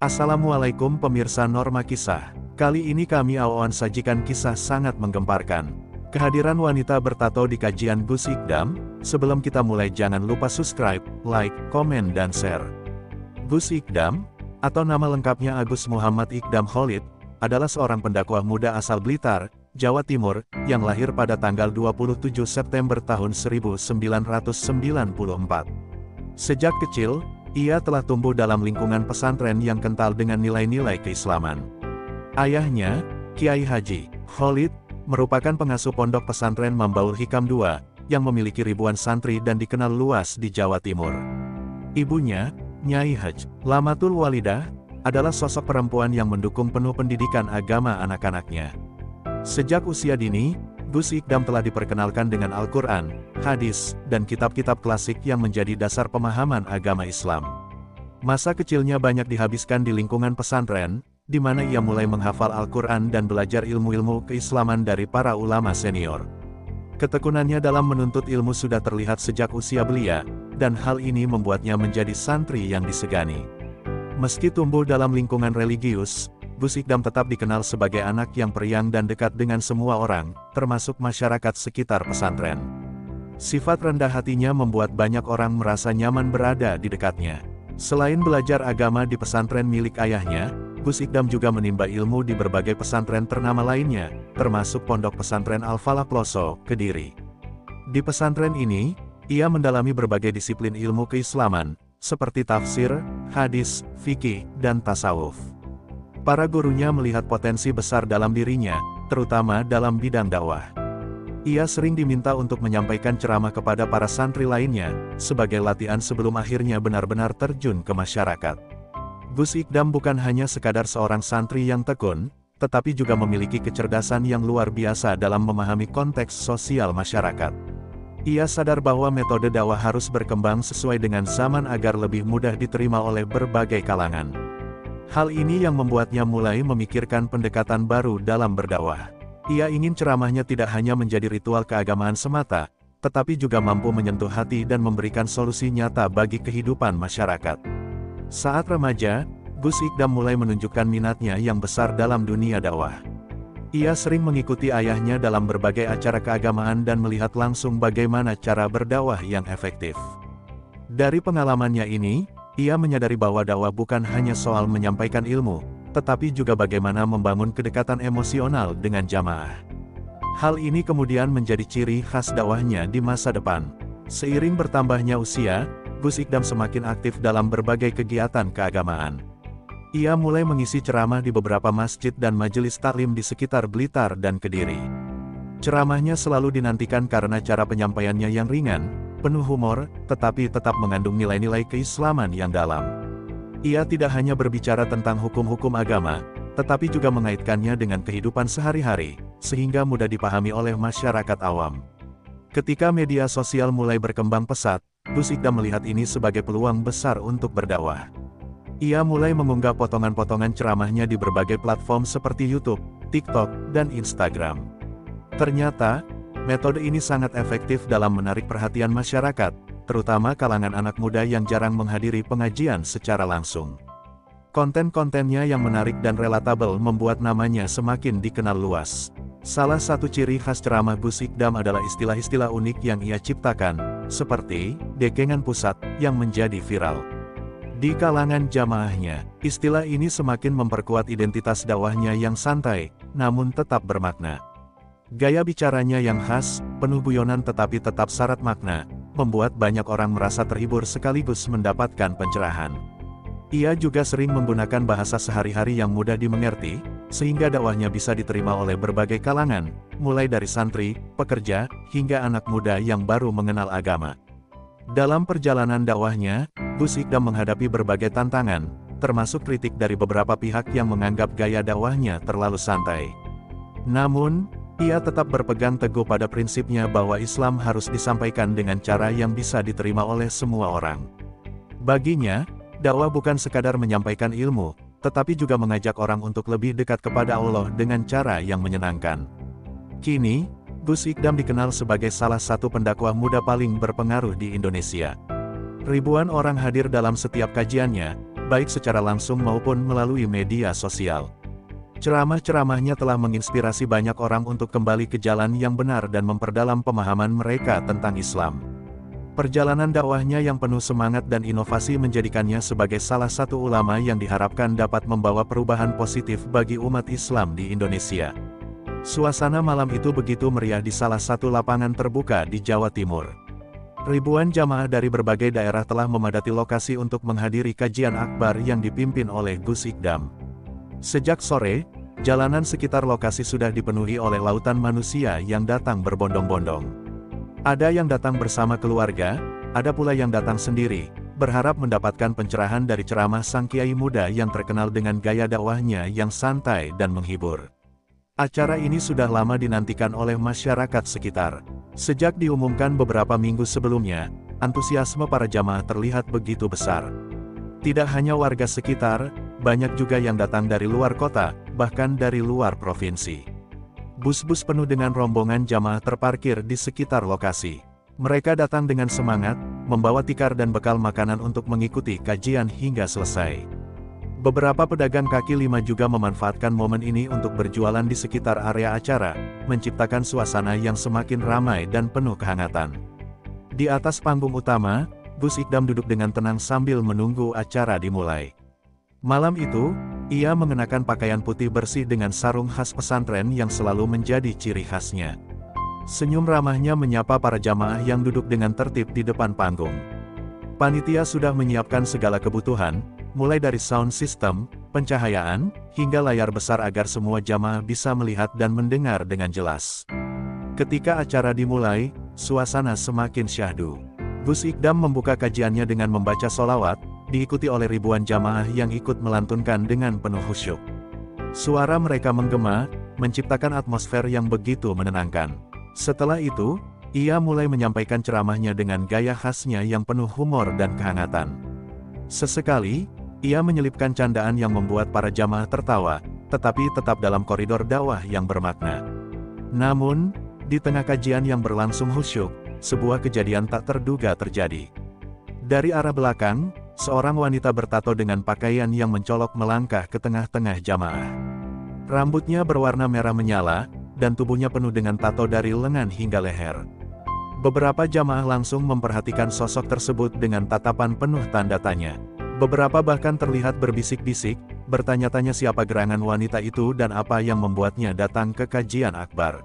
Assalamualaikum pemirsa Norma Kisah. Kali ini kami akan sajikan kisah sangat menggemparkan. Kehadiran wanita bertato di kajian Gus Ikdam. Sebelum kita mulai jangan lupa subscribe, like, komen dan share. Gus Ikdam, atau nama lengkapnya Agus Muhammad Ikdam Khalid, adalah seorang pendakwah muda asal Blitar, Jawa Timur, yang lahir pada tanggal 27 September tahun 1994. Sejak kecil, ia telah tumbuh dalam lingkungan pesantren yang kental dengan nilai-nilai keislaman. Ayahnya, Kiai Haji Khalid, merupakan pengasuh pondok pesantren Mambaul Hikam II, yang memiliki ribuan santri dan dikenal luas di Jawa Timur. Ibunya, Nyai Haj Lamatul Walidah, adalah sosok perempuan yang mendukung penuh pendidikan agama anak-anaknya. Sejak usia dini, Gus Ikdam telah diperkenalkan dengan Al-Quran, hadis, dan kitab-kitab klasik yang menjadi dasar pemahaman agama Islam. Masa kecilnya banyak dihabiskan di lingkungan pesantren, di mana ia mulai menghafal Al-Quran dan belajar ilmu-ilmu keislaman dari para ulama senior. Ketekunannya dalam menuntut ilmu sudah terlihat sejak usia belia, dan hal ini membuatnya menjadi santri yang disegani. Meski tumbuh dalam lingkungan religius, Gus Ikdam tetap dikenal sebagai anak yang periang dan dekat dengan semua orang, termasuk masyarakat sekitar pesantren. Sifat rendah hatinya membuat banyak orang merasa nyaman berada di dekatnya. Selain belajar agama di pesantren milik ayahnya, Gus Ikdam juga menimba ilmu di berbagai pesantren ternama lainnya, termasuk Pondok Pesantren Al-Falah Ploso, Kediri. Di pesantren ini, ia mendalami berbagai disiplin ilmu keislaman, seperti tafsir, hadis, fikih, dan tasawuf. Para gurunya melihat potensi besar dalam dirinya, terutama dalam bidang dakwah. Ia sering diminta untuk menyampaikan ceramah kepada para santri lainnya, sebagai latihan sebelum akhirnya benar-benar terjun ke masyarakat. Gus Ikdam bukan hanya sekadar seorang santri yang tekun, tetapi juga memiliki kecerdasan yang luar biasa dalam memahami konteks sosial masyarakat. Ia sadar bahwa metode dakwah harus berkembang sesuai dengan zaman agar lebih mudah diterima oleh berbagai kalangan. Hal ini yang membuatnya mulai memikirkan pendekatan baru dalam berdakwah. Ia ingin ceramahnya tidak hanya menjadi ritual keagamaan semata, tetapi juga mampu menyentuh hati dan memberikan solusi nyata bagi kehidupan masyarakat. Saat remaja, Gus Ikdam mulai menunjukkan minatnya yang besar dalam dunia dakwah. Ia sering mengikuti ayahnya dalam berbagai acara keagamaan dan melihat langsung bagaimana cara berdakwah yang efektif. Dari pengalamannya ini, ia menyadari bahwa dakwah bukan hanya soal menyampaikan ilmu, tetapi juga bagaimana membangun kedekatan emosional dengan jamaah. Hal ini kemudian menjadi ciri khas dakwahnya di masa depan. Seiring bertambahnya usia, Gus Ikdam semakin aktif dalam berbagai kegiatan keagamaan. Ia mulai mengisi ceramah di beberapa masjid dan majelis taklim di sekitar Blitar dan Kediri. Ceramahnya selalu dinantikan karena cara penyampaiannya yang ringan, penuh humor, tetapi tetap mengandung nilai-nilai keislaman yang dalam. Ia tidak hanya berbicara tentang hukum-hukum agama, tetapi juga mengaitkannya dengan kehidupan sehari-hari, sehingga mudah dipahami oleh masyarakat awam. Ketika media sosial mulai berkembang pesat, Gus Ikdam melihat ini sebagai peluang besar untuk berdakwah. Ia mulai mengunggah potongan-potongan ceramahnya di berbagai platform seperti YouTube, TikTok, dan Instagram. Ternyata, metode ini sangat efektif dalam menarik perhatian masyarakat, terutama kalangan anak muda yang jarang menghadiri pengajian secara langsung. Konten-kontennya yang menarik dan relatable membuat namanya semakin dikenal luas. Salah satu ciri khas ceramah Gus Ikdam adalah istilah-istilah unik yang ia ciptakan, seperti dekengan pusat, yang menjadi viral. Di kalangan jamaahnya, istilah ini semakin memperkuat identitas dakwahnya yang santai, namun tetap bermakna. Gaya bicaranya yang khas, penuh guyonan tetapi tetap syarat makna, membuat banyak orang merasa terhibur sekaligus mendapatkan pencerahan. Ia juga sering menggunakan bahasa sehari-hari yang mudah dimengerti, sehingga dakwahnya bisa diterima oleh berbagai kalangan, mulai dari santri, pekerja, hingga anak muda yang baru mengenal agama. Dalam perjalanan dakwahnya, Gus Ikdam menghadapi berbagai tantangan, termasuk kritik dari beberapa pihak yang menganggap gaya dakwahnya terlalu santai. Namun, ia tetap berpegang teguh pada prinsipnya bahwa Islam harus disampaikan dengan cara yang bisa diterima oleh semua orang. Baginya, dakwah bukan sekadar menyampaikan ilmu, tetapi juga mengajak orang untuk lebih dekat kepada Allah dengan cara yang menyenangkan. Kini, Gus Ikdam dikenal sebagai salah satu pendakwah muda paling berpengaruh di Indonesia. Ribuan orang hadir dalam setiap kajiannya, baik secara langsung maupun melalui media sosial. Ceramah-ceramahnya telah menginspirasi banyak orang untuk kembali ke jalan yang benar dan memperdalam pemahaman mereka tentang Islam. Perjalanan dakwahnya yang penuh semangat dan inovasi menjadikannya sebagai salah satu ulama yang diharapkan dapat membawa perubahan positif bagi umat Islam di Indonesia. Suasana malam itu begitu meriah di salah satu lapangan terbuka di Jawa Timur. Ribuan jamaah dari berbagai daerah telah memadati lokasi untuk menghadiri kajian akbar yang dipimpin oleh Gus Ikdam. Sejak sore, jalanan sekitar lokasi sudah dipenuhi oleh lautan manusia yang datang berbondong-bondong. Ada yang datang bersama keluarga, ada pula yang datang sendiri, berharap mendapatkan pencerahan dari ceramah sang kiai muda yang terkenal dengan gaya dakwahnya yang santai dan menghibur. Acara ini sudah lama dinantikan oleh masyarakat sekitar. Sejak diumumkan beberapa minggu sebelumnya, antusiasme para jamaah terlihat begitu besar. Tidak hanya warga sekitar, banyak juga yang datang dari luar kota, bahkan dari luar provinsi. Bus-bus penuh dengan rombongan jamaah terparkir di sekitar lokasi. Mereka datang dengan semangat, membawa tikar dan bekal makanan untuk mengikuti kajian hingga selesai. Beberapa pedagang kaki lima juga memanfaatkan momen ini untuk berjualan di sekitar area acara, menciptakan suasana yang semakin ramai dan penuh kehangatan. Di atas panggung utama, Gus Ikdam duduk dengan tenang sambil menunggu acara dimulai. Malam itu, ia mengenakan pakaian putih bersih dengan sarung khas pesantren yang selalu menjadi ciri khasnya. Senyum ramahnya menyapa para jamaah yang duduk dengan tertib di depan panggung. Panitia sudah menyiapkan segala kebutuhan, mulai dari sound system, pencahayaan, hingga layar besar agar semua jamaah bisa melihat dan mendengar dengan jelas. Ketika acara dimulai, suasana semakin syahdu. Gus Ikdam membuka kajiannya dengan membaca sholawat, diikuti oleh ribuan jamaah yang ikut melantunkan dengan penuh khusyuk. Suara mereka menggema, menciptakan atmosfer yang begitu menenangkan. Setelah itu, ia mulai menyampaikan ceramahnya dengan gaya khasnya yang penuh humor dan kehangatan. Sesekali, ia menyelipkan candaan yang membuat para jamaah tertawa, tetapi tetap dalam koridor dakwah yang bermakna. Namun, di tengah kajian yang berlangsung khusyuk, sebuah kejadian tak terduga terjadi. Dari arah belakang, seorang wanita bertato dengan pakaian yang mencolok melangkah ke tengah-tengah jamaah. Rambutnya berwarna merah menyala, dan tubuhnya penuh dengan tato dari lengan hingga leher. Beberapa jamaah langsung memperhatikan sosok tersebut dengan tatapan penuh tanda tanya. Beberapa bahkan terlihat berbisik-bisik, bertanya-tanya siapa gerangan wanita itu dan apa yang membuatnya datang ke kajian akbar.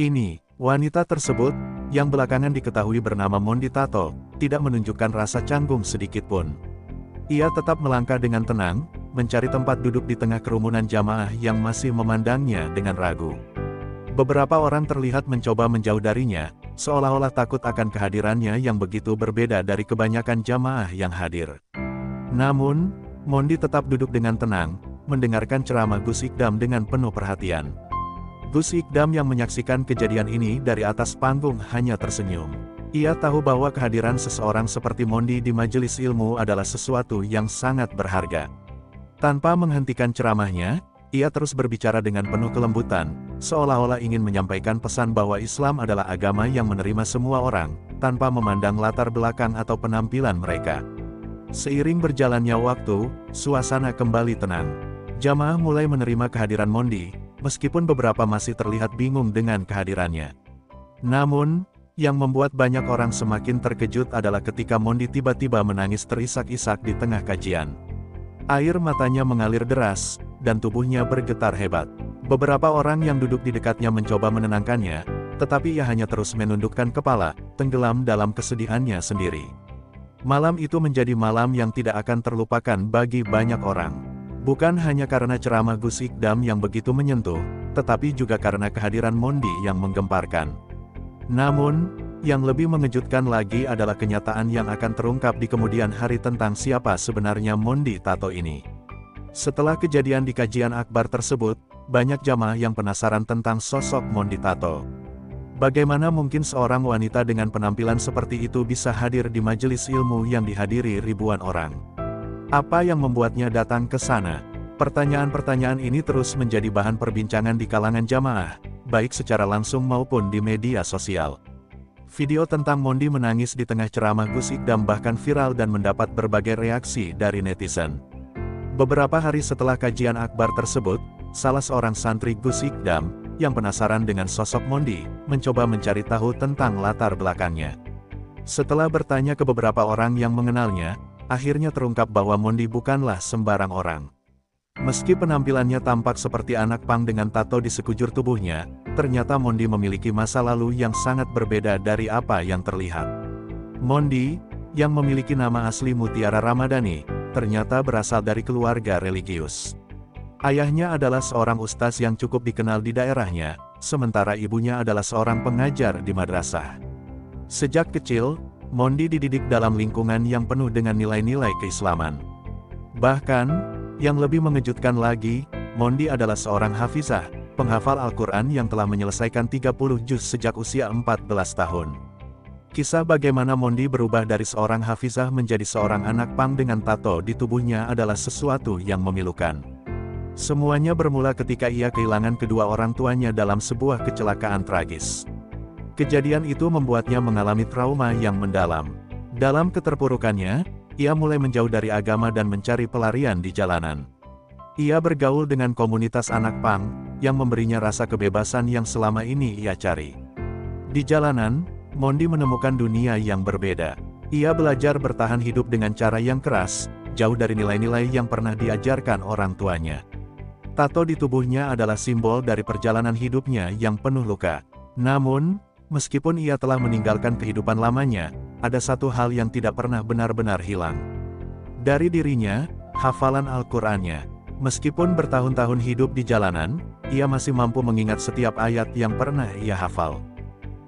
Ini, wanita tersebut, yang belakangan diketahui bernama Mondi Tato, tidak menunjukkan rasa canggung sedikitpun. Ia tetap melangkah dengan tenang, mencari tempat duduk di tengah kerumunan jamaah yang masih memandangnya dengan ragu. Beberapa orang terlihat mencoba menjauh darinya, seolah-olah takut akan kehadirannya yang begitu berbeda dari kebanyakan jamaah yang hadir. Namun, Mondi tetap duduk dengan tenang, mendengarkan ceramah Gus Ikdam dengan penuh perhatian. Gus Ikdam yang menyaksikan kejadian ini dari atas panggung hanya tersenyum. Ia tahu bahwa kehadiran seseorang seperti Mondi di majelis ilmu adalah sesuatu yang sangat berharga. Tanpa menghentikan ceramahnya, ia terus berbicara dengan penuh kelembutan, seolah-olah ingin menyampaikan pesan bahwa Islam adalah agama yang menerima semua orang, tanpa memandang latar belakang atau penampilan mereka. Seiring berjalannya waktu, suasana kembali tenang. Jamaah mulai menerima kehadiran Mondi, meskipun beberapa masih terlihat bingung dengan kehadirannya. Namun, yang membuat banyak orang semakin terkejut adalah ketika Mondi tiba-tiba menangis terisak-isak di tengah kajian. Air matanya mengalir deras, dan tubuhnya bergetar hebat. Beberapa orang yang duduk di dekatnya mencoba menenangkannya, tetapi ia hanya terus menundukkan kepala, tenggelam dalam kesedihannya sendiri. Malam itu menjadi malam yang tidak akan terlupakan bagi banyak orang. Bukan hanya karena ceramah Gus Ikdam yang begitu menyentuh, tetapi juga karena kehadiran Mondi yang menggemparkan. Namun, yang lebih mengejutkan lagi adalah kenyataan yang akan terungkap di kemudian hari tentang siapa sebenarnya Mondi Tato ini. Setelah kejadian di kajian akbar tersebut, banyak jamaah yang penasaran tentang sosok Mondi Tato. Bagaimana mungkin seorang wanita dengan penampilan seperti itu bisa hadir di majelis ilmu yang dihadiri ribuan orang? Apa yang membuatnya datang ke sana? Pertanyaan-pertanyaan ini terus menjadi bahan perbincangan di kalangan jamaah, baik secara langsung maupun di media sosial. Video tentang Mondi menangis di tengah ceramah Gus Ikdam bahkan viral dan mendapat berbagai reaksi dari netizen. Beberapa hari setelah kajian akbar tersebut, salah seorang santri Gus Ikdam, yang penasaran dengan sosok Mondi, mencoba mencari tahu tentang latar belakangnya. Setelah bertanya ke beberapa orang yang mengenalnya, akhirnya terungkap bahwa Mondi bukanlah sembarang orang. Meski penampilannya tampak seperti anak pang dengan tato di sekujur tubuhnya, ternyata Mondi memiliki masa lalu yang sangat berbeda dari apa yang terlihat. Mondi, yang memiliki nama asli Mutiara Ramadhani, ternyata berasal dari keluarga religius. Ayahnya adalah seorang ustaz yang cukup dikenal di daerahnya, sementara ibunya adalah seorang pengajar di madrasah. Sejak kecil, Mondi dididik dalam lingkungan yang penuh dengan nilai-nilai keislaman. Bahkan, yang lebih mengejutkan lagi, Mondi adalah seorang hafizah, penghafal Al-Quran yang telah menyelesaikan 30 juz sejak usia 14 tahun. Kisah bagaimana Mondi berubah dari seorang hafizah menjadi seorang anak pang dengan tato di tubuhnya adalah sesuatu yang memilukan. Semuanya bermula ketika ia kehilangan kedua orang tuanya dalam sebuah kecelakaan tragis. Kejadian itu membuatnya mengalami trauma yang mendalam. Dalam keterpurukannya, ia mulai menjauh dari agama dan mencari pelarian di jalanan. Ia bergaul dengan komunitas anak pang, yang memberinya rasa kebebasan yang selama ini ia cari. Di jalanan, Mondi menemukan dunia yang berbeda. Ia belajar bertahan hidup dengan cara yang keras, jauh dari nilai-nilai yang pernah diajarkan orang tuanya. Tato di tubuhnya adalah simbol dari perjalanan hidupnya yang penuh luka. Namun, meskipun ia telah meninggalkan kehidupan lamanya, ada satu hal yang tidak pernah benar-benar hilang. Dari dirinya, hafalan Al-Qur'annya. Meskipun bertahun-tahun hidup di jalanan, ia masih mampu mengingat setiap ayat yang pernah ia hafal.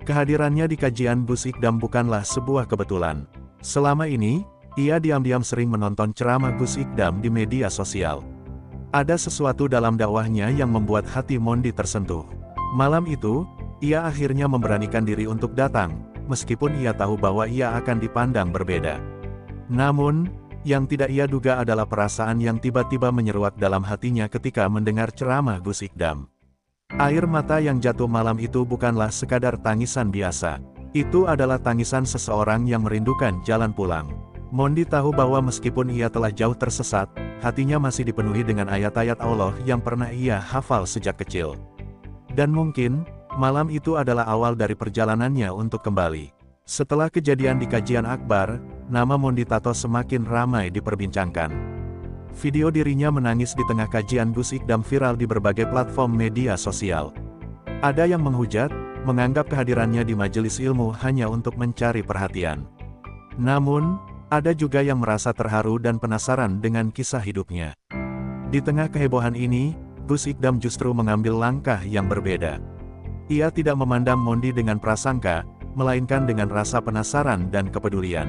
Kehadirannya di kajian Gus Ikdam bukanlah sebuah kebetulan. Selama ini, ia diam-diam sering menonton ceramah Gus Ikdam di media sosial. Ada sesuatu dalam dakwahnya yang membuat hati Mondi tersentuh. Malam itu, ia akhirnya memberanikan diri untuk datang, meskipun ia tahu bahwa ia akan dipandang berbeda. Namun, yang tidak ia duga adalah perasaan yang tiba-tiba menyeruak dalam hatinya ketika mendengar ceramah Gus Ikdam. Air mata yang jatuh malam itu bukanlah sekadar tangisan biasa. Itu adalah tangisan seseorang yang merindukan jalan pulang. Mondi tahu bahwa meskipun ia telah jauh tersesat, hatinya masih dipenuhi dengan ayat-ayat Allah yang pernah ia hafal sejak kecil. Dan mungkin, malam itu adalah awal dari perjalanannya untuk kembali. Setelah kejadian di kajian akbar, nama Mondi Tato semakin ramai diperbincangkan. Video dirinya menangis di tengah kajian Gus Ikdam viral di berbagai platform media sosial. Ada yang menghujat, menganggap kehadirannya di majelis ilmu hanya untuk mencari perhatian. Namun, ada juga yang merasa terharu dan penasaran dengan kisah hidupnya. Di tengah kehebohan ini, Gus Ikdam justru mengambil langkah yang berbeda. Ia tidak memandang Mondi dengan prasangka, melainkan dengan rasa penasaran dan kepedulian.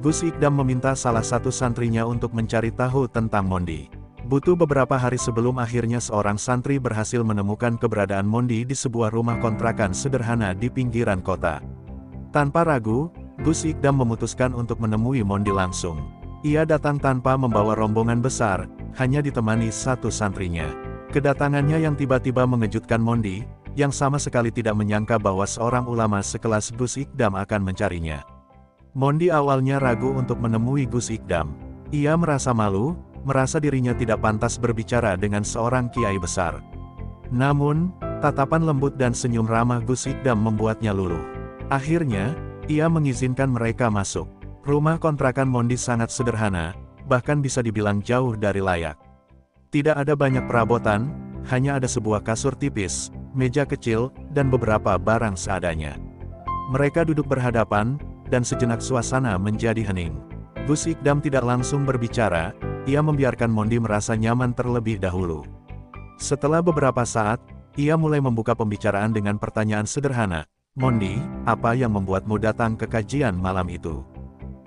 Gus Ikdam meminta salah satu santrinya untuk mencari tahu tentang Mondi. Butuh beberapa hari sebelum akhirnya seorang santri berhasil menemukan keberadaan Mondi di sebuah rumah kontrakan sederhana di pinggiran kota. Tanpa ragu, Gus Ikdam memutuskan untuk menemui Mondi langsung. Ia datang tanpa membawa rombongan besar, hanya ditemani satu santrinya. Kedatangannya yang tiba-tiba mengejutkan Mondi, yang sama sekali tidak menyangka bahwa seorang ulama sekelas Gus Ikdam akan mencarinya. Mondi awalnya ragu untuk menemui Gus Ikdam. Ia merasa malu, merasa dirinya tidak pantas berbicara dengan seorang kiai besar. Namun, tatapan lembut dan senyum ramah Gus Ikdam membuatnya luluh. Akhirnya, ia mengizinkan mereka masuk. Rumah kontrakan Mondi sangat sederhana, bahkan bisa dibilang jauh dari layak. Tidak ada banyak perabotan, hanya ada sebuah kasur tipis, meja kecil, dan beberapa barang seadanya. Mereka duduk berhadapan, dan sejenak suasana menjadi hening. Gus Ikdam tidak langsung berbicara, ia membiarkan Mondi merasa nyaman terlebih dahulu. Setelah beberapa saat, ia mulai membuka pembicaraan dengan pertanyaan sederhana. Mondi, apa yang membuatmu datang ke kajian malam itu?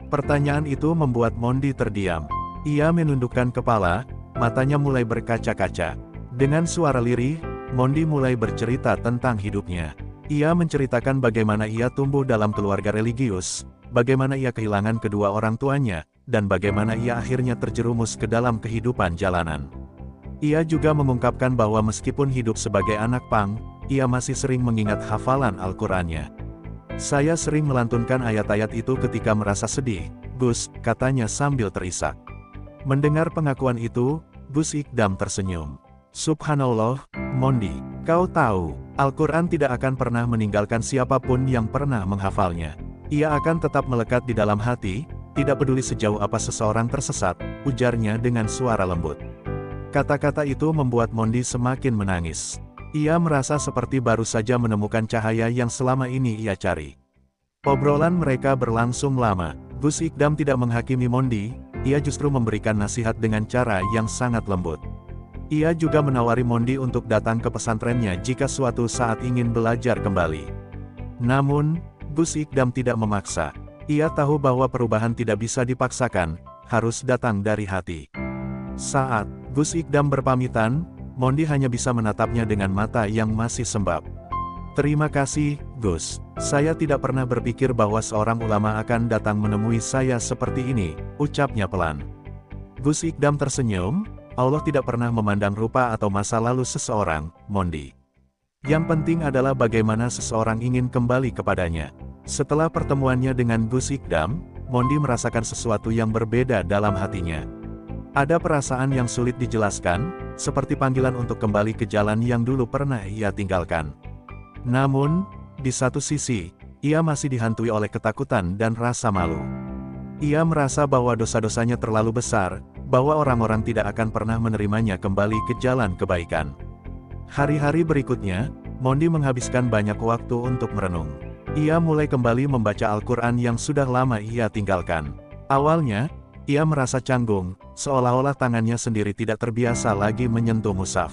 Pertanyaan itu membuat Mondi terdiam. Ia menundukkan kepala, matanya mulai berkaca-kaca. Dengan suara lirih, Mondi mulai bercerita tentang hidupnya. Ia menceritakan bagaimana ia tumbuh dalam keluarga religius, bagaimana ia kehilangan kedua orang tuanya, dan bagaimana ia akhirnya terjerumus ke dalam kehidupan jalanan. Ia juga mengungkapkan bahwa meskipun hidup sebagai anak pang, ia masih sering mengingat hafalan Al-Qur'annya. Saya sering melantunkan ayat-ayat itu ketika merasa sedih, Gus, katanya sambil terisak. Mendengar pengakuan itu, Gus Ikdam tersenyum. Subhanallah, Mondi, kau tahu, Al-Quran tidak akan pernah meninggalkan siapapun yang pernah menghafalnya. Ia akan tetap melekat di dalam hati, tidak peduli sejauh apa seseorang tersesat, ujarnya dengan suara lembut. Kata-kata itu membuat Mondi semakin menangis. Ia merasa seperti baru saja menemukan cahaya yang selama ini ia cari. Obrolan mereka berlangsung lama. Gus Ikdam tidak menghakimi Mondi, ia justru memberikan nasihat dengan cara yang sangat lembut. Ia juga menawari Mondi untuk datang ke pesantrennya jika suatu saat ingin belajar kembali. Namun, Gus Ikdam tidak memaksa. Ia tahu bahwa perubahan tidak bisa dipaksakan, harus datang dari hati. Saat Gus Ikdam berpamitan, Mondi hanya bisa menatapnya dengan mata yang masih sembab. Terima kasih, Gus. Saya tidak pernah berpikir bahwa seorang ulama akan datang menemui saya seperti ini, ucapnya pelan. Gus Ikdam tersenyum. Allah tidak pernah memandang rupa atau masa lalu seseorang, Mondi. Yang penting adalah bagaimana seseorang ingin kembali kepadanya. Setelah pertemuannya dengan Gus Ikdam, Mondi merasakan sesuatu yang berbeda dalam hatinya. Ada perasaan yang sulit dijelaskan, seperti panggilan untuk kembali ke jalan yang dulu pernah ia tinggalkan. Namun, di satu sisi, ia masih dihantui oleh ketakutan dan rasa malu. Ia merasa bahwa dosa-dosanya terlalu besar, bahwa orang-orang tidak akan pernah menerimanya kembali ke jalan kebaikan. Hari-hari berikutnya, Mondi menghabiskan banyak waktu untuk merenung. Ia mulai kembali membaca Al-Quran yang sudah lama ia tinggalkan. Awalnya, ia merasa canggung, seolah-olah tangannya sendiri tidak terbiasa lagi menyentuh mushaf.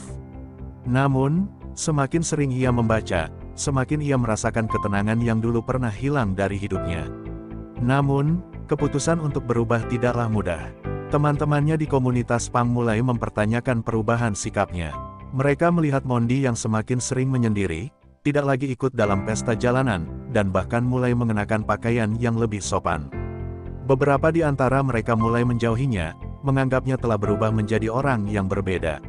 Namun, semakin sering ia membaca, semakin ia merasakan ketenangan yang dulu pernah hilang dari hidupnya. Namun, keputusan untuk berubah tidaklah mudah. Teman-temannya di komunitas Pang mulai mempertanyakan perubahan sikapnya. Mereka melihat Mondi yang semakin sering menyendiri, tidak lagi ikut dalam pesta jalanan, dan bahkan mulai mengenakan pakaian yang lebih sopan. Beberapa di antara mereka mulai menjauhinya, menganggapnya telah berubah menjadi orang yang berbeda.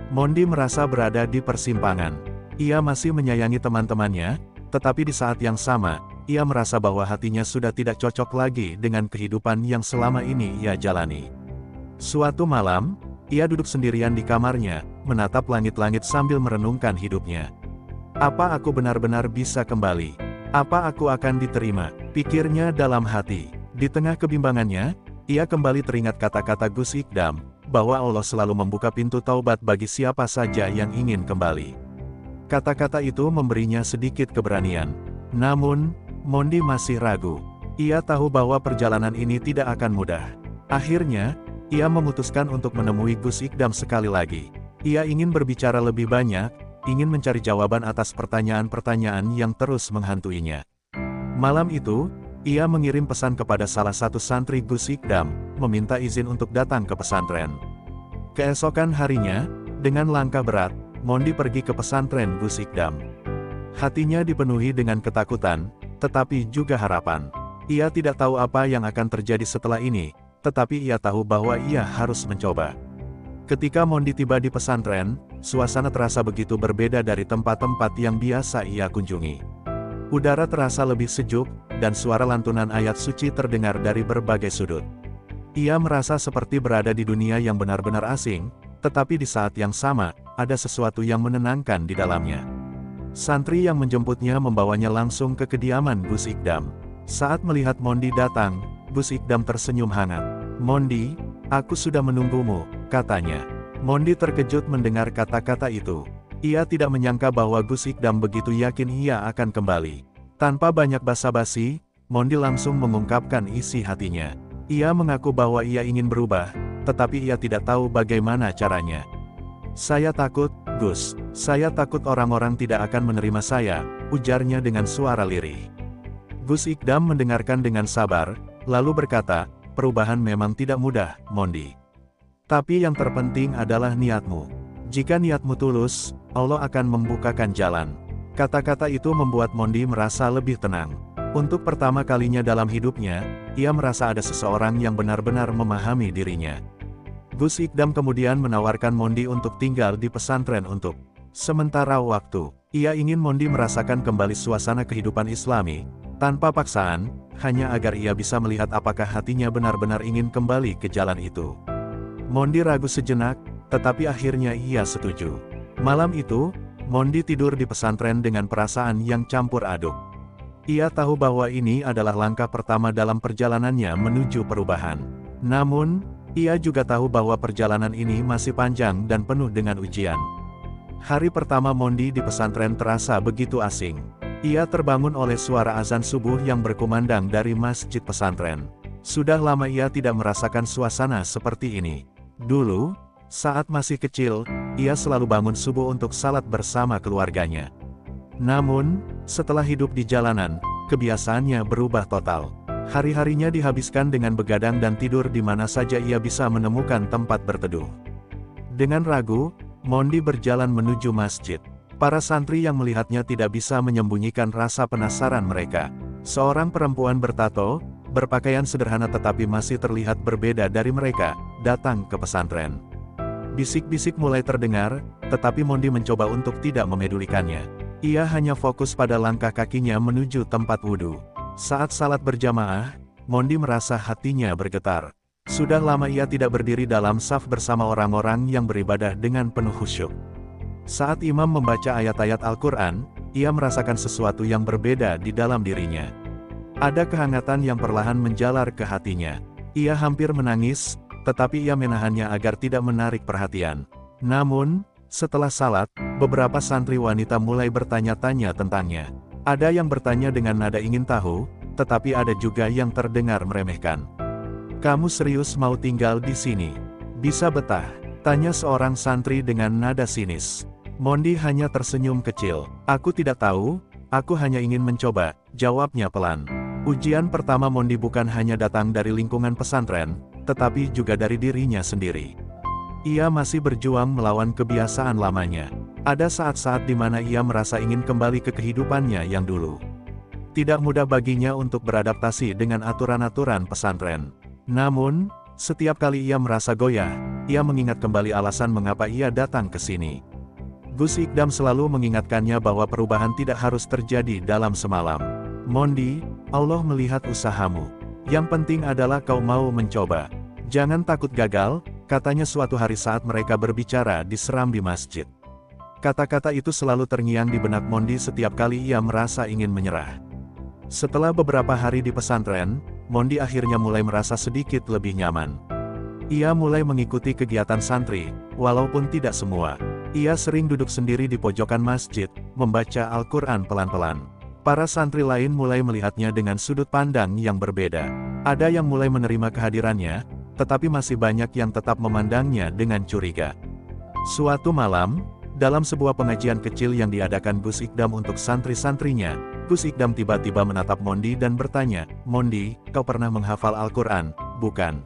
Mondi merasa berada di persimpangan. Ia masih menyayangi teman-temannya, tetapi di saat yang sama, ia merasa bahwa hatinya sudah tidak cocok lagi dengan kehidupan yang selama ini ia jalani. Suatu malam, ia duduk sendirian di kamarnya, menatap langit-langit sambil merenungkan hidupnya. Apa aku benar-benar bisa kembali? Apa aku akan diterima? Pikirnya dalam hati. Di tengah kebimbangannya, ia kembali teringat kata-kata Gus Ikdam, bahwa Allah selalu membuka pintu taubat bagi siapa saja yang ingin kembali. Kata-kata itu memberinya sedikit keberanian. Namun, Mondi masih ragu. Ia tahu bahwa perjalanan ini tidak akan mudah. Akhirnya, ia memutuskan untuk menemui Gus Ikdam sekali lagi. Ia ingin berbicara lebih banyak, ingin mencari jawaban atas pertanyaan-pertanyaan yang terus menghantuinya. Malam itu, ia mengirim pesan kepada salah satu santri Gus Ikdam, meminta izin untuk datang ke pesantren. Keesokan harinya, dengan langkah berat, Mondi pergi ke pesantren Gus Ikdam. Hatinya dipenuhi dengan ketakutan, tetapi juga harapan. Ia tidak tahu apa yang akan terjadi setelah ini, tetapi ia tahu bahwa ia harus mencoba. Ketika Mondi tiba di pesantren, suasana terasa begitu berbeda dari tempat-tempat yang biasa ia kunjungi. Udara terasa lebih sejuk, dan suara lantunan ayat suci terdengar dari berbagai sudut. Ia merasa seperti berada di dunia yang benar-benar asing, tetapi di saat yang sama, ada sesuatu yang menenangkan di dalamnya. Santri yang menjemputnya membawanya langsung ke kediaman Gus Ikdam. Saat melihat Mondi datang, Gus Ikdam tersenyum hangat. Mondi, aku sudah menunggumu, katanya. Mondi terkejut mendengar kata-kata itu. Ia tidak menyangka bahwa Gus Ikdam begitu yakin ia akan kembali. Tanpa banyak basa-basi, Mondi langsung mengungkapkan isi hatinya. Ia mengaku bahwa ia ingin berubah, tetapi ia tidak tahu bagaimana caranya. Saya takut, Gus. Saya takut orang-orang tidak akan menerima saya, ujarnya dengan suara lirih. Gus Ikdam mendengarkan dengan sabar, lalu berkata, perubahan memang tidak mudah, Mondi. Tapi yang terpenting adalah niatmu. Jika niatmu tulus, Allah akan membukakan jalan. Kata-kata itu membuat Mondi merasa lebih tenang. Untuk pertama kalinya dalam hidupnya, ia merasa ada seseorang yang benar-benar memahami dirinya. Gus Ikdam kemudian menawarkan Mondi untuk tinggal di pesantren untuk sementara waktu. Ia ingin Mondi merasakan kembali suasana kehidupan Islami, Tanpa paksaan, hanya agar ia bisa melihat apakah hatinya benar-benar ingin kembali ke jalan itu. Mondi ragu sejenak, tetapi akhirnya ia setuju. Malam itu, Mondi tidur di pesantren dengan perasaan yang campur aduk. Ia tahu bahwa ini adalah langkah pertama dalam perjalanannya menuju perubahan. Namun, ia juga tahu bahwa perjalanan ini masih panjang dan penuh dengan ujian. Hari pertama Mondi di pesantren terasa begitu asing. Ia terbangun oleh suara azan subuh yang berkumandang dari masjid pesantren. Sudah lama ia tidak merasakan suasana seperti ini. Dulu, saat masih kecil, ia selalu bangun subuh untuk salat bersama keluarganya. Namun, setelah hidup di jalanan, kebiasaannya berubah total. Hari-harinya dihabiskan dengan begadang dan tidur di mana saja ia bisa menemukan tempat berteduh. Dengan ragu, Mondi berjalan menuju masjid. Para santri yang melihatnya tidak bisa menyembunyikan rasa penasaran mereka. Seorang perempuan bertato, berpakaian sederhana tetapi masih terlihat berbeda dari mereka, datang ke pesantren. Bisik-bisik mulai terdengar, tetapi Mondi mencoba untuk tidak memedulikannya. Ia hanya fokus pada langkah kakinya menuju tempat wudhu. Saat salat berjamaah, Mondi merasa hatinya bergetar. Sudah lama ia tidak berdiri dalam saf bersama orang-orang yang beribadah dengan penuh khusyuk. Saat imam membaca ayat-ayat Al-Quran, ia merasakan sesuatu yang berbeda di dalam dirinya. Ada kehangatan yang perlahan menjalar ke hatinya. Ia hampir menangis, tetapi ia menahannya agar tidak menarik perhatian. Namun, setelah salat, beberapa santri wanita mulai bertanya-tanya tentangnya. Ada yang bertanya dengan nada ingin tahu, tetapi ada juga yang terdengar meremehkan. "Kamu serius mau tinggal di sini? Bisa betah?" tanya seorang santri dengan nada sinis. Mondi hanya tersenyum kecil. "Aku tidak tahu, aku hanya ingin mencoba," jawabnya pelan. Ujian pertama Mondi bukan hanya datang dari lingkungan pesantren, tetapi juga dari dirinya sendiri. Ia masih berjuang melawan kebiasaan lamanya. Ada saat-saat di mana ia merasa ingin kembali ke kehidupannya yang dulu. Tidak mudah baginya untuk beradaptasi dengan aturan-aturan pesantren. Namun, setiap kali ia merasa goyah, ia mengingat kembali alasan mengapa ia datang ke sini. Gus Ikdam selalu mengingatkannya bahwa perubahan tidak harus terjadi dalam semalam. "Mondi, Allah melihat usahamu. Yang penting adalah kau mau mencoba. Jangan takut gagal," katanya suatu hari saat mereka berbicara di serambi masjid. Kata-kata itu selalu terngiang di benak Mondi setiap kali ia merasa ingin menyerah. Setelah beberapa hari di pesantren, Mondi akhirnya mulai merasa sedikit lebih nyaman. Ia mulai mengikuti kegiatan santri, walaupun tidak semua. Ia sering duduk sendiri di pojokan masjid, membaca Al-Quran pelan-pelan. Para santri lain mulai melihatnya dengan sudut pandang yang berbeda. Ada yang mulai menerima kehadirannya, tetapi masih banyak yang tetap memandangnya dengan curiga. Suatu malam, dalam sebuah pengajian kecil yang diadakan Gus Ikdam untuk santri-santrinya, Gus Ikdam tiba-tiba menatap Mondi dan bertanya, "Mondi, kau pernah menghafal Al-Quran, bukan?"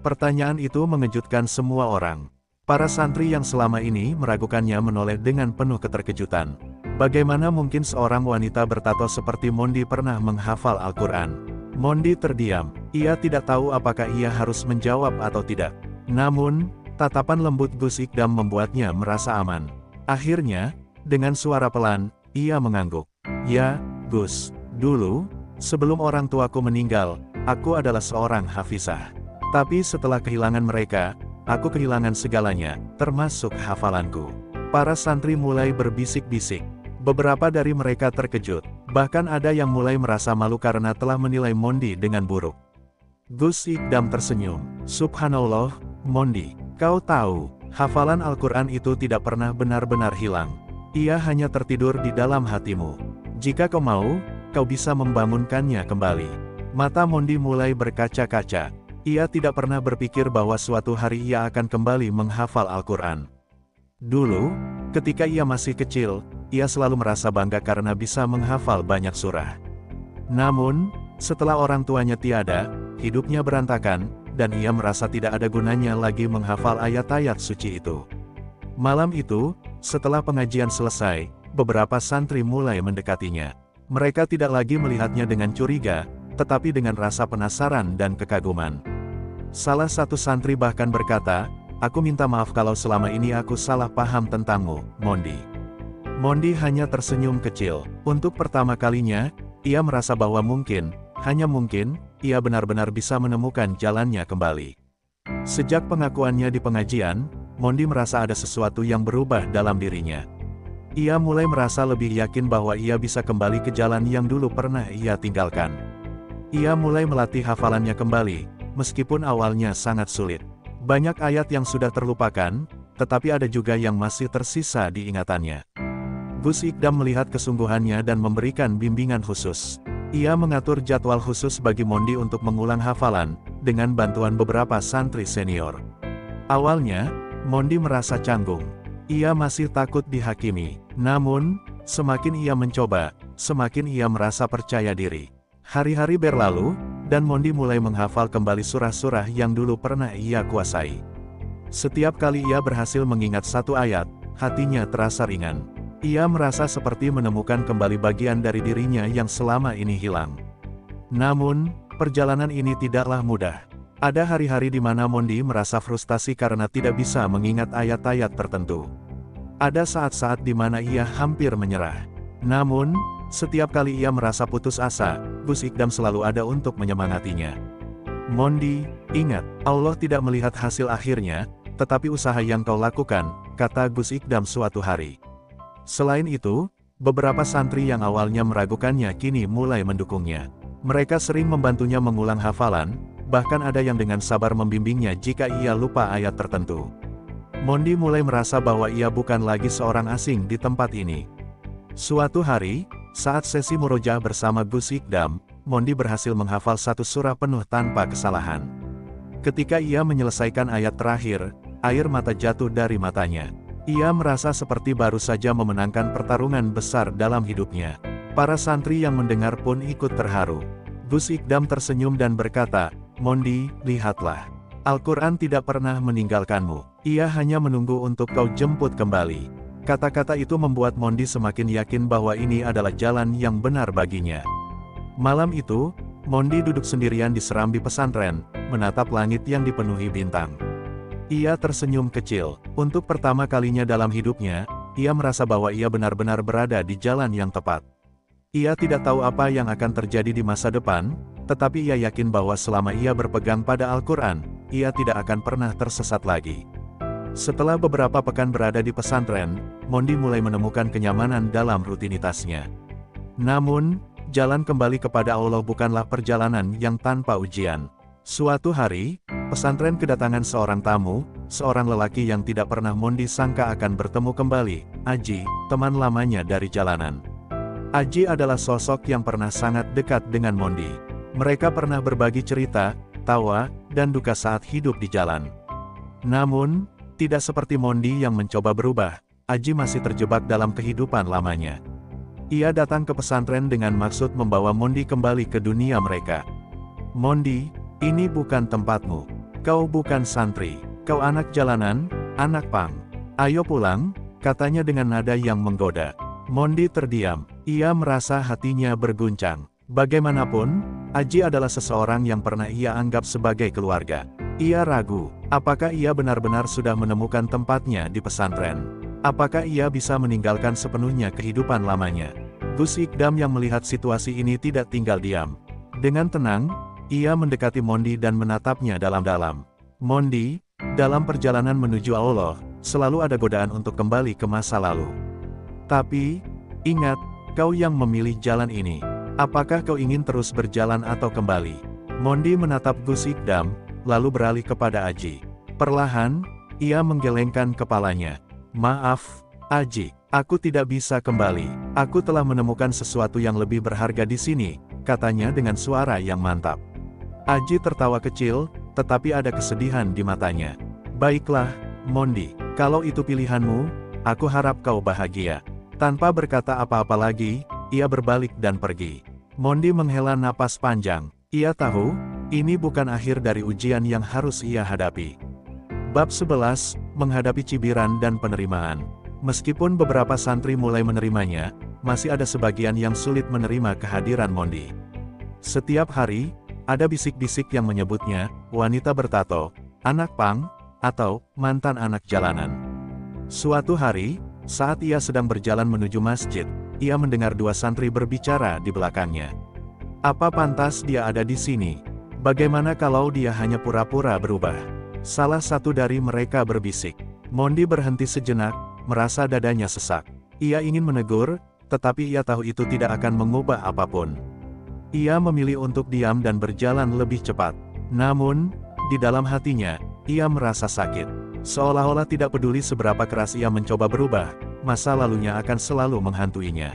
Pertanyaan itu mengejutkan semua orang. Para santri yang selama ini meragukannya menoleh dengan penuh keterkejutan. Bagaimana mungkin seorang wanita bertato seperti Mondi pernah menghafal Al-Quran? Mondi terdiam. Ia tidak tahu apakah ia harus menjawab atau tidak. Namun, tatapan lembut Gus Ikdam membuatnya merasa aman. Akhirnya, dengan suara pelan, ia mengangguk. "Ya, Gus, dulu, sebelum orang tuaku meninggal, aku adalah seorang hafizah. Tapi setelah kehilangan mereka, aku kehilangan segalanya, termasuk hafalanku." Para santri mulai berbisik-bisik. Beberapa dari mereka terkejut, bahkan ada yang mulai merasa malu karena telah menilai Mondi dengan buruk. Gus Ikdam tersenyum. "Subhanallah, Mondi, kau tahu, hafalan Al-Quran itu tidak pernah benar-benar hilang. Ia hanya tertidur di dalam hatimu. Jika kau mau, kau bisa membangunkannya kembali." Mata Mondi mulai berkaca-kaca. Ia tidak pernah berpikir bahwa suatu hari ia akan kembali menghafal Al-Quran. Dulu, ketika ia masih kecil, ia selalu merasa bangga karena bisa menghafal banyak surah. Namun, setelah orang tuanya tiada, hidupnya berantakan, dan ia merasa tidak ada gunanya lagi menghafal ayat-ayat suci itu. Malam itu, setelah pengajian selesai, beberapa santri mulai mendekatinya. Mereka tidak lagi melihatnya dengan curiga, tetapi dengan rasa penasaran dan kekaguman. Salah satu santri bahkan berkata, "Aku minta maaf kalau selama ini aku salah paham tentangmu, Mondi." Mondi hanya tersenyum kecil. Untuk pertama kalinya, ia merasa bahwa mungkin, hanya mungkin, ia benar-benar bisa menemukan jalannya kembali. Sejak pengakuannya di pengajian, Mondi merasa ada sesuatu yang berubah dalam dirinya. Ia mulai merasa lebih yakin bahwa ia bisa kembali ke jalan yang dulu pernah ia tinggalkan. Ia mulai melatih hafalannya kembali, meskipun awalnya sangat sulit. Banyak ayat yang sudah terlupakan, tetapi ada juga yang masih tersisa di ingatannya. Gus Ikdam melihat kesungguhannya dan memberikan bimbingan khusus. Ia mengatur jadwal khusus bagi Mondi untuk mengulang hafalan, dengan bantuan beberapa santri senior. Awalnya, Mondi merasa canggung. Ia masih takut dihakimi. Namun, semakin ia mencoba, semakin ia merasa percaya diri. Hari-hari berlalu, dan Mondi mulai menghafal kembali surah-surah yang dulu pernah ia kuasai. Setiap kali ia berhasil mengingat satu ayat, hatinya terasa ringan. Ia merasa seperti menemukan kembali bagian dari dirinya yang selama ini hilang. Namun, perjalanan ini tidaklah mudah. Ada hari-hari di mana Mondi merasa frustasi karena tidak bisa mengingat ayat-ayat tertentu. Ada saat-saat di mana ia hampir menyerah. Namun, setiap kali ia merasa putus asa, Gus Ikdam selalu ada untuk menyemangatinya. Mondi, ingat, Allah tidak melihat hasil akhirnya, tetapi usaha yang kau lakukan, kata Gus Ikdam suatu hari. Selain itu, beberapa santri yang awalnya meragukannya kini mulai mendukungnya. Mereka sering membantunya mengulang hafalan, bahkan ada yang dengan sabar membimbingnya jika ia lupa ayat tertentu. Mondi mulai merasa bahwa ia bukan lagi seorang asing di tempat ini. Suatu hari, saat sesi murojaah bersama Gus Ikdam, Mondi berhasil menghafal satu surah penuh tanpa kesalahan. Ketika ia menyelesaikan ayat terakhir, air mata jatuh dari matanya. Ia merasa seperti baru saja memenangkan pertarungan besar dalam hidupnya. Para santri yang mendengar pun ikut terharu. Gus Ikdam tersenyum dan berkata, Mondi, lihatlah. Al-Quran tidak pernah meninggalkanmu. Ia hanya menunggu untuk kau jemput kembali. Kata-kata itu membuat Mondi semakin yakin bahwa ini adalah jalan yang benar baginya. Malam itu, Mondi duduk sendirian di serambi pesantren, menatap langit yang dipenuhi bintang. Ia tersenyum kecil. Untuk pertama kalinya dalam hidupnya, ia merasa bahwa ia benar-benar berada di jalan yang tepat. Ia tidak tahu apa yang akan terjadi di masa depan, tetapi ia yakin bahwa selama ia berpegang pada Al-Quran, ia tidak akan pernah tersesat lagi. Setelah beberapa pekan berada di pesantren, Mondi mulai menemukan kenyamanan dalam rutinitasnya. Namun, jalan kembali kepada Allah bukanlah perjalanan yang tanpa ujian. Suatu hari, pesantren kedatangan seorang tamu, seorang lelaki yang tidak pernah Mondi sangka akan bertemu kembali, Aji, teman lamanya dari jalanan. Aji adalah sosok yang pernah sangat dekat dengan Mondi. Mereka pernah berbagi cerita, tawa, dan duka saat hidup di jalan. Namun, tidak seperti Mondi yang mencoba berubah, Aji masih terjebak dalam kehidupan lamanya. Ia datang ke pesantren dengan maksud membawa Mondi kembali ke dunia mereka. Mondi, ini bukan tempatmu. Kau bukan santri. Kau anak jalanan, anak pang. Ayo pulang, katanya dengan nada yang menggoda. Mondi terdiam. Ia merasa hatinya berguncang. Bagaimanapun, Aji adalah seseorang yang pernah ia anggap sebagai keluarga. Ia ragu, apakah ia benar-benar sudah menemukan tempatnya di pesantren? Apakah ia bisa meninggalkan sepenuhnya kehidupan lamanya? Gus Ikdam yang melihat situasi ini tidak tinggal diam. Dengan tenang, ia mendekati Mondi dan menatapnya dalam-dalam. Mondi, dalam perjalanan menuju Allah, selalu ada godaan untuk kembali ke masa lalu. Tapi, ingat, kau yang memilih jalan ini. Apakah kau ingin terus berjalan atau kembali? Mondi menatap Gus Ikdam, lalu beralih kepada Aji. Perlahan, ia menggelengkan kepalanya. Maaf, Aji, aku tidak bisa kembali. Aku telah menemukan sesuatu yang lebih berharga di sini, katanya dengan suara yang mantap. Aji tertawa kecil, tetapi ada kesedihan di matanya. Baiklah, Mondi, kalau itu pilihanmu, aku harap kau bahagia. Tanpa berkata apa-apa lagi, ia berbalik dan pergi. Mondi menghela napas panjang. Ia tahu, ini bukan akhir dari ujian yang harus ia hadapi. Bab 11, menghadapi cibiran dan penerimaan. Meskipun beberapa santri mulai menerimanya, masih ada sebagian yang sulit menerima kehadiran Mondi. Setiap hari, ada bisik-bisik yang menyebutnya, wanita bertato, anak pang, atau mantan anak jalanan. Suatu hari, saat ia sedang berjalan menuju masjid, ia mendengar dua santri berbicara di belakangnya. Apa pantas dia ada di sini? Bagaimana kalau dia hanya pura-pura berubah? Salah satu dari mereka berbisik. Mondi berhenti sejenak, merasa dadanya sesak. Ia ingin menegur, tetapi ia tahu itu tidak akan mengubah apapun. Ia memilih untuk diam dan berjalan lebih cepat. Namun, di dalam hatinya, ia merasa sakit. Seolah-olah tidak peduli seberapa keras ia mencoba berubah, masa lalunya akan selalu menghantuinya.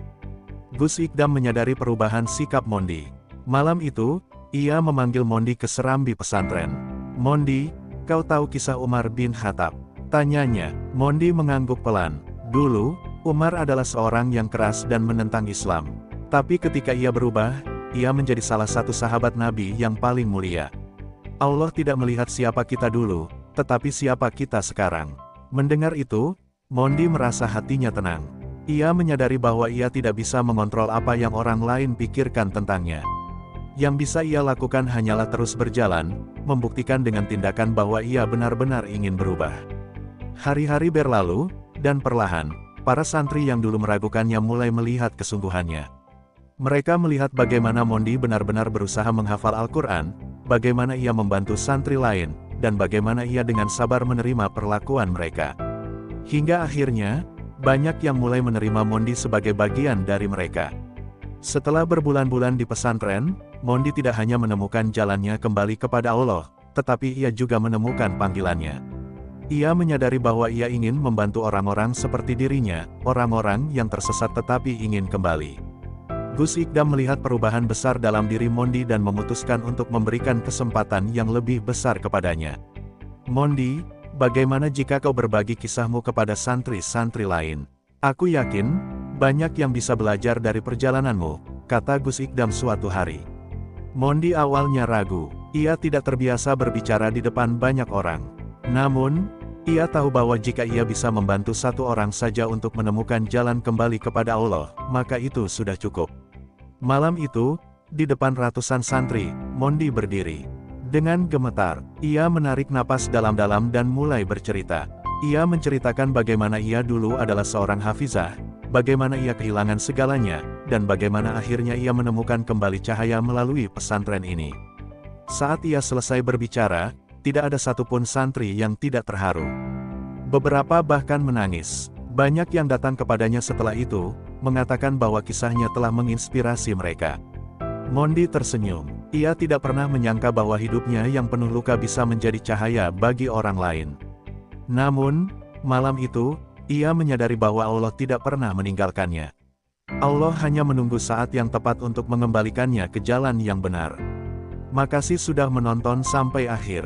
Gus Ikdam menyadari perubahan sikap Mondi. Malam itu, ia memanggil Mondi ke serambi pesantren. "Mondi, kau tahu kisah Umar bin Khattab?" tanyanya. Mondi mengangguk pelan. Dulu, Umar adalah seorang yang keras dan menentang Islam. Tapi ketika ia berubah, ia menjadi salah satu sahabat Nabi yang paling mulia. Allah tidak melihat siapa kita dulu, tetapi siapa kita sekarang. Mendengar itu, Mondi merasa hatinya tenang. Ia menyadari bahwa ia tidak bisa mengontrol apa yang orang lain pikirkan tentangnya. Yang bisa ia lakukan hanyalah terus berjalan, membuktikan dengan tindakan bahwa ia benar-benar ingin berubah. Hari-hari berlalu, dan perlahan, para santri yang dulu meragukannya mulai melihat kesungguhannya. Mereka melihat bagaimana Mondi benar-benar berusaha menghafal Al-Quran, bagaimana ia membantu santri lain, dan bagaimana ia dengan sabar menerima perlakuan mereka. Hingga akhirnya, banyak yang mulai menerima Mondi sebagai bagian dari mereka. Setelah berbulan-bulan di pesantren, Mondi tidak hanya menemukan jalannya kembali kepada Allah, tetapi ia juga menemukan panggilannya. Ia menyadari bahwa ia ingin membantu orang-orang seperti dirinya, orang-orang yang tersesat tetapi ingin kembali. Gus Ikdam melihat perubahan besar dalam diri Mondi dan memutuskan untuk memberikan kesempatan yang lebih besar kepadanya. "Mondi, bagaimana jika kau berbagi kisahmu kepada santri-santri lain? Aku yakin, banyak yang bisa belajar dari perjalananmu," kata Gus Ikdam suatu hari. Mondi awalnya ragu, ia tidak terbiasa berbicara di depan banyak orang. Namun, ia tahu bahwa jika ia bisa membantu satu orang saja untuk menemukan jalan kembali kepada Allah, maka itu sudah cukup. Malam itu, di depan ratusan santri, Mondi berdiri. Dengan gemetar, ia menarik napas dalam-dalam dan mulai bercerita. Ia menceritakan bagaimana ia dulu adalah seorang hafizah, bagaimana ia kehilangan segalanya, dan bagaimana akhirnya ia menemukan kembali cahaya melalui pesantren ini. Saat ia selesai berbicara, tidak ada satupun santri yang tidak terharu. Beberapa bahkan menangis. Banyak yang datang kepadanya setelah itu, mengatakan bahwa kisahnya telah menginspirasi mereka. Mondi tersenyum. Ia tidak pernah menyangka bahwa hidupnya yang penuh luka bisa menjadi cahaya bagi orang lain. Namun, malam itu, ia menyadari bahwa Allah tidak pernah meninggalkannya. Allah hanya menunggu saat yang tepat untuk mengembalikannya ke jalan yang benar. Makasih sudah menonton sampai akhir.